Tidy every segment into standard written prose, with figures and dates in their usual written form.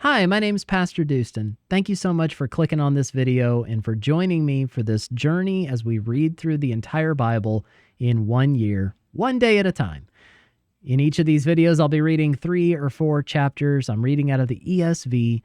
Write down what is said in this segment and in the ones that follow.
Hi, my name is PastorDoostyn. Thank you so much for clicking on this video and for joining me for this journey as we read through the entire Bible in 1 year, one day at a time. In each of these videos, I'll be reading 3 or 4 chapters. I'm reading out of the ESV.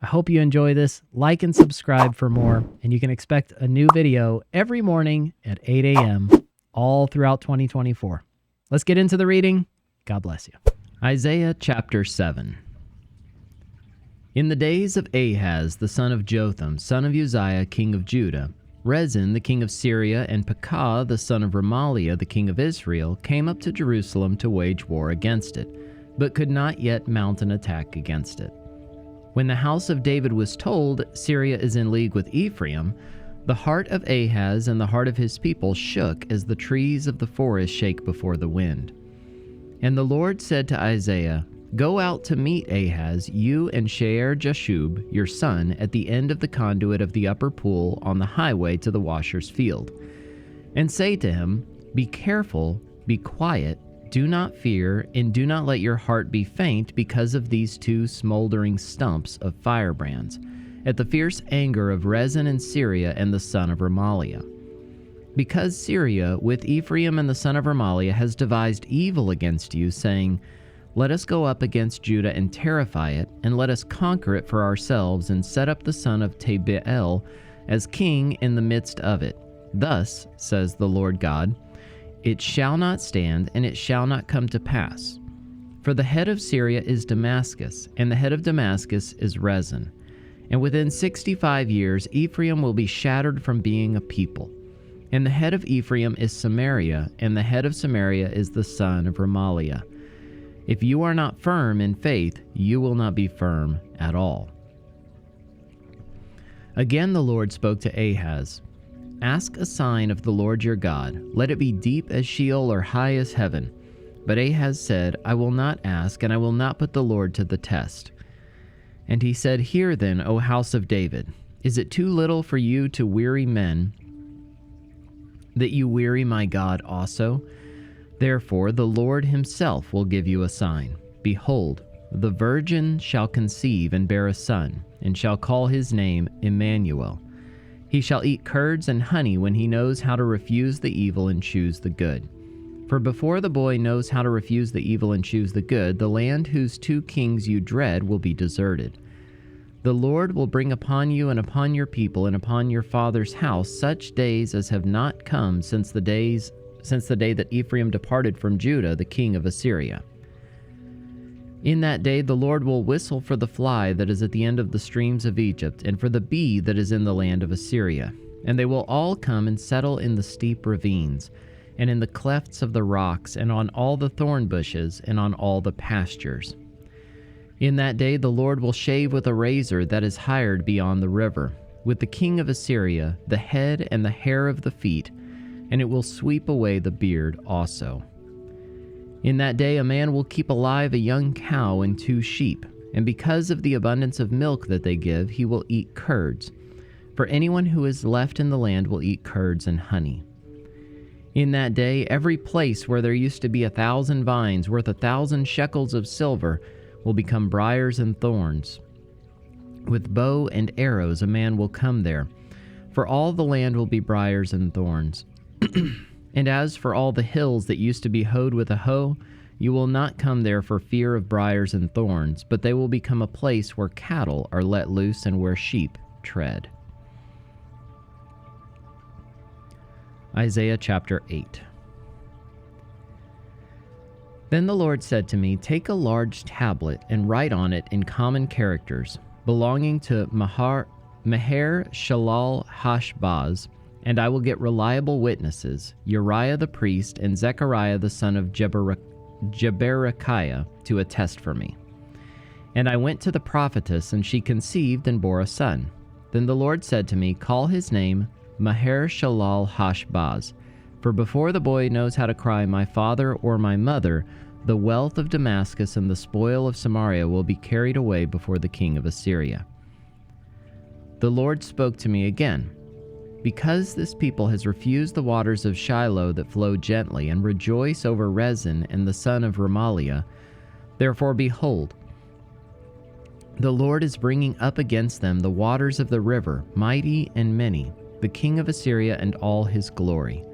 I hope you enjoy this. Like and subscribe for more, and you can expect a new video every morning at 8 a.m. all throughout 2024. Let's get into the reading. God bless you. Isaiah chapter 7. In the days of Ahaz, the son of Jotham, son of Uzziah, king of Judah, Rezin, the king of Syria, and Pekah, the son of Remaliah, the king of Israel, came up to Jerusalem to wage war against it, but could not yet mount an attack against it. When the house of David was told, Syria is in league with Ephraim, the heart of Ahaz and the heart of his people shook as the trees of the forest shake before the wind. And the Lord said to Isaiah, "Go out to meet Ahaz, you and Shear-Jashub, your son, at the end of the conduit of the upper pool on the highway to the washer's field. And say to him, Be careful, be quiet, do not fear, and do not let your heart be faint because of these 2 smoldering stumps of firebrands, at the fierce anger of Rezin and Syria and the son of Remaliah. Because Syria, with Ephraim and the son of Remaliah, has devised evil against you, saying, Let us go up against Judah and terrify it, and let us conquer it for ourselves, and set up the son of Tabeel as king in the midst of it. Thus, says the Lord God, It shall not stand, and it shall not come to pass. For the head of Syria is Damascus, and the head of Damascus is Rezin. And within 65 years Ephraim will be shattered from being a people. And the head of Ephraim is Samaria, and the head of Samaria is the son of Remaliah. If you are not firm in faith, you will not be firm at all." Again the Lord spoke to Ahaz, "Ask a sign of the Lord your God. Let it be deep as Sheol or high as heaven." But Ahaz said, "I will not ask, and I will not put the Lord to the test." And he said, "Hear then, O house of David, is it too little for you to weary men, that you weary my God also? Therefore the Lord himself will give you a sign. Behold, the virgin shall conceive and bear a son, and shall call his name Emmanuel. He shall eat curds and honey when he knows how to refuse the evil and choose the good. For before the boy knows how to refuse the evil and choose the good, the land whose 2 kings you dread will be deserted. The Lord will bring upon you and upon your people and upon your father's house such days as have not come since the day that Ephraim departed from Judah, the king of Assyria. In that day the Lord will whistle for the fly that is at the end of the streams of Egypt, and for the bee that is in the land of Assyria. And they will all come and settle in the steep ravines, and in the clefts of the rocks, and on all the thorn bushes, and on all the pastures. In that day the Lord will shave with a razor that is hired beyond the river, with the king of Assyria, the head and the hair of the feet, and it will sweep away the beard also. In that day a man will keep alive a young cow and 2 sheep, and because of the abundance of milk that they give, he will eat curds. For anyone who is left in the land will eat curds and honey. In that day every place where there used to be 1,000 vines worth 1,000 shekels of silver will become briars and thorns. With bow and arrows a man will come there, for all the land will be briars and thorns. And as for all the hills that used to be hoed with a hoe, you will not come there for fear of briars and thorns, but they will become a place where cattle are let loose and where sheep tread. Isaiah chapter 8. Then the Lord said to me, "Take a large tablet and write on it in common characters, belonging to Maher-shalal-hash-baz, and I will get reliable witnesses, Uriah the priest and Zechariah the son of Jeberechiah, to attest for me." And I went to the prophetess, and she conceived and bore a son. Then the Lord said to me, "Call his name Maher-shalal-hash-baz, for before the boy knows how to cry, 'My father' or 'my mother,' the wealth of Damascus and the spoil of Samaria will be carried away before the king of Assyria." The Lord spoke to me again, "Because this people has refused the waters of Shiloh that flow gently, and rejoice over Rezin and the son of Remaliah, therefore behold, The Lord is bringing up against them the waters of the river, mighty and many, the king of Assyria and all his glory.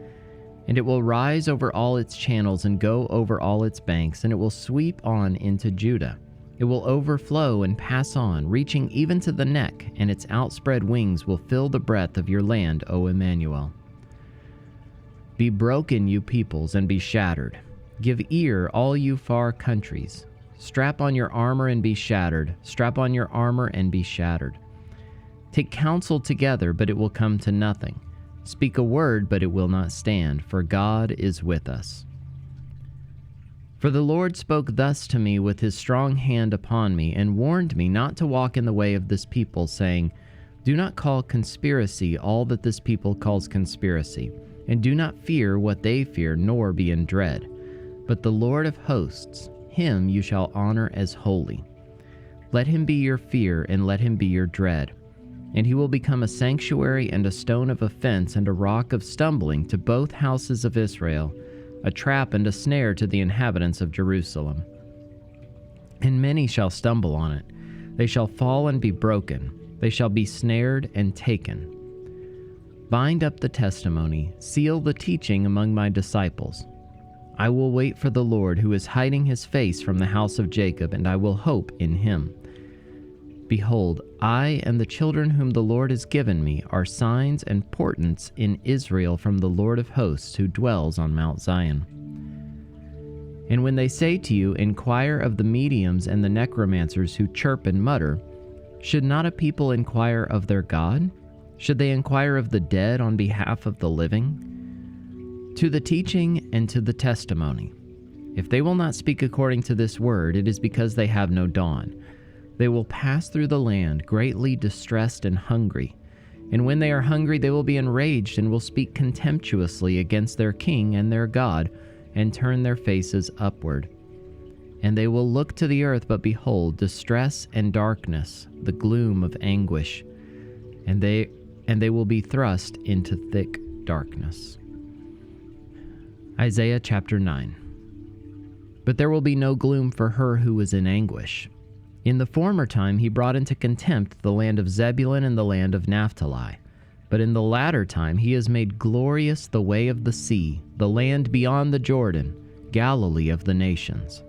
And it will rise over all its channels and go over all its banks, and it will sweep on into Judah. It will overflow and pass on, reaching even to the neck, and its outspread wings will fill the breadth of your land, O Emmanuel. Be broken, you peoples, and be shattered. Give ear, all you far countries. Strap on your armor and be shattered. Strap on your armor and be shattered. Take counsel together, but it will come to nothing. Speak a word, but it will not stand, for God is with us. For the Lord spoke thus to me with his strong hand upon me, and warned me not to walk in the way of this people, saying, Do not call conspiracy all that this people calls conspiracy, and do not fear what they fear, nor be in dread. But the Lord of hosts, him you shall honor as holy. Let him be your fear, and let him be your dread. And he will become a sanctuary and a stone of offense and a rock of stumbling to both houses of Israel, a trap and a snare to the inhabitants of Jerusalem. And many shall stumble on it. They shall fall and be broken. They shall be snared and taken. Bind up the testimony, seal the teaching among my disciples. I will wait for the Lord, who is hiding his face from the house of Jacob, and I will hope in him. Behold, I and the children whom the Lord has given me are signs and portents in Israel from the Lord of hosts, who dwells on Mount Zion. And when they say to you, Inquire of the mediums and the necromancers who chirp and mutter, should not a people inquire of their God? Should they inquire of the dead on behalf of the living? To the teaching and to the testimony. If they will not speak according to this word, it is because they have no dawn. They will pass through the land, greatly distressed and hungry. And when they are hungry, they will be enraged and will speak contemptuously against their king and their God, and turn their faces upward. And they will look to the earth, but behold, distress and darkness, the gloom of anguish. And they will be thrust into thick darkness. Isaiah chapter 9. But there will be no gloom for her who is in anguish. In the former time he brought into contempt the land of Zebulun and the land of Naphtali. But in the latter time he has made glorious the way of the sea, the land beyond the Jordan, Galilee of the nations.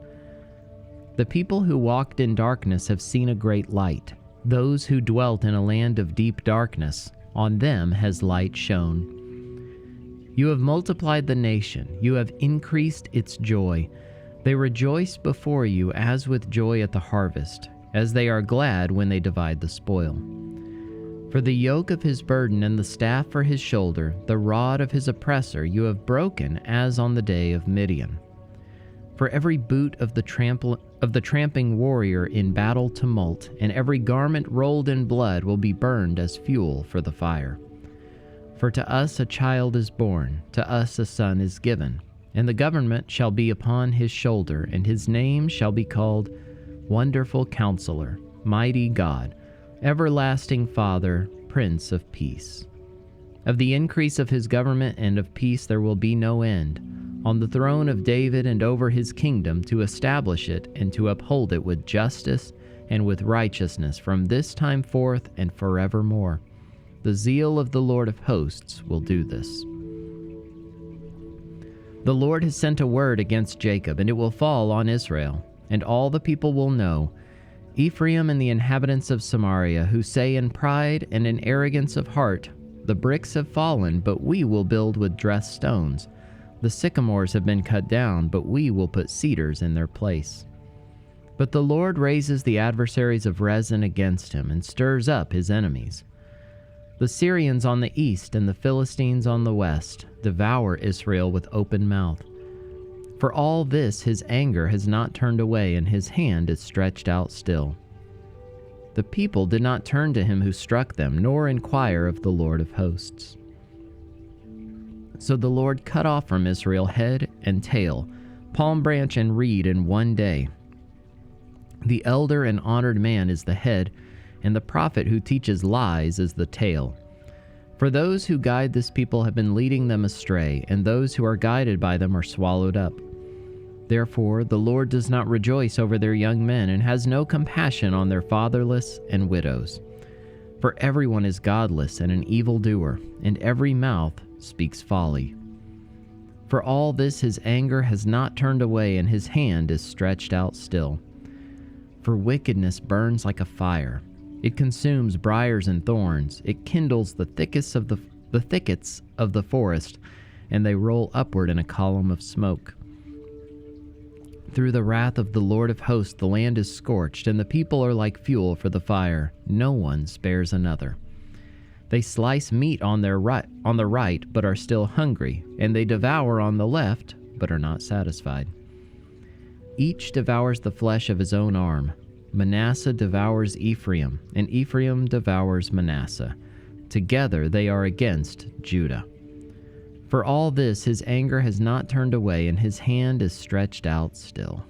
The people who walked in darkness have seen a great light. Those who dwelt in a land of deep darkness, on them has light shone. You have multiplied the nation, you have increased its joy. They rejoice before you as with joy at the harvest, as they are glad when they divide the spoil. For the yoke of his burden and the staff for his shoulder, the rod of his oppressor, you have broken as on the day of Midian. For every boot of the tramping warrior in battle tumult, and every garment rolled in blood will be burned as fuel for the fire. For to us a child is born, to us a son is given, and the government shall be upon his shoulder, and his name shall be called Wonderful Counselor, Mighty God, Everlasting Father, Prince of Peace. Of the increase of his government and of peace there will be no end, on the throne of David and over his kingdom, to establish it and to uphold it with justice and with righteousness from this time forth and forevermore. The zeal of the Lord of hosts will do this. The Lord has sent a word against Jacob, and it will fall on Israel, and all the people will know, Ephraim and the inhabitants of Samaria, who say in pride and in arrogance of heart, The bricks have fallen, but we will build with dressed stones. The sycamores have been cut down, but we will put cedars in their place. But the Lord raises the adversaries of Rezin against him, and stirs up his enemies. The Syrians on the east and the Philistines on the west devour Israel with open mouth. For all this his anger has not turned away, and his hand is stretched out still. The people did not turn to him who struck them, nor inquire of the Lord of hosts. So the Lord cut off from Israel head and tail, palm branch and reed in one day. The elder and honored man is the head, and the prophet who teaches lies is the tail. For those who guide this people have been leading them astray, and those who are guided by them are swallowed up. Therefore, the Lord does not rejoice over their young men and has no compassion on their fatherless and widows. For everyone is godless and an evildoer, and every mouth speaks folly. For all this his anger has not turned away, and his hand is stretched out still. For wickedness burns like a fire. It consumes briars and thorns. It kindles the thickets of the forest, and they roll upward in a column of smoke. Through the wrath of the Lord of hosts the land is scorched, and the people are like fuel for the fire. No one spares another. They slice meat on the right, but are still hungry, and they devour on the left, but are not satisfied. Each devours the flesh of his own arm. Manasseh devours Ephraim, and Ephraim devours Manasseh. Together they are against Judah. For all this his anger has not turned away, and his hand is stretched out still.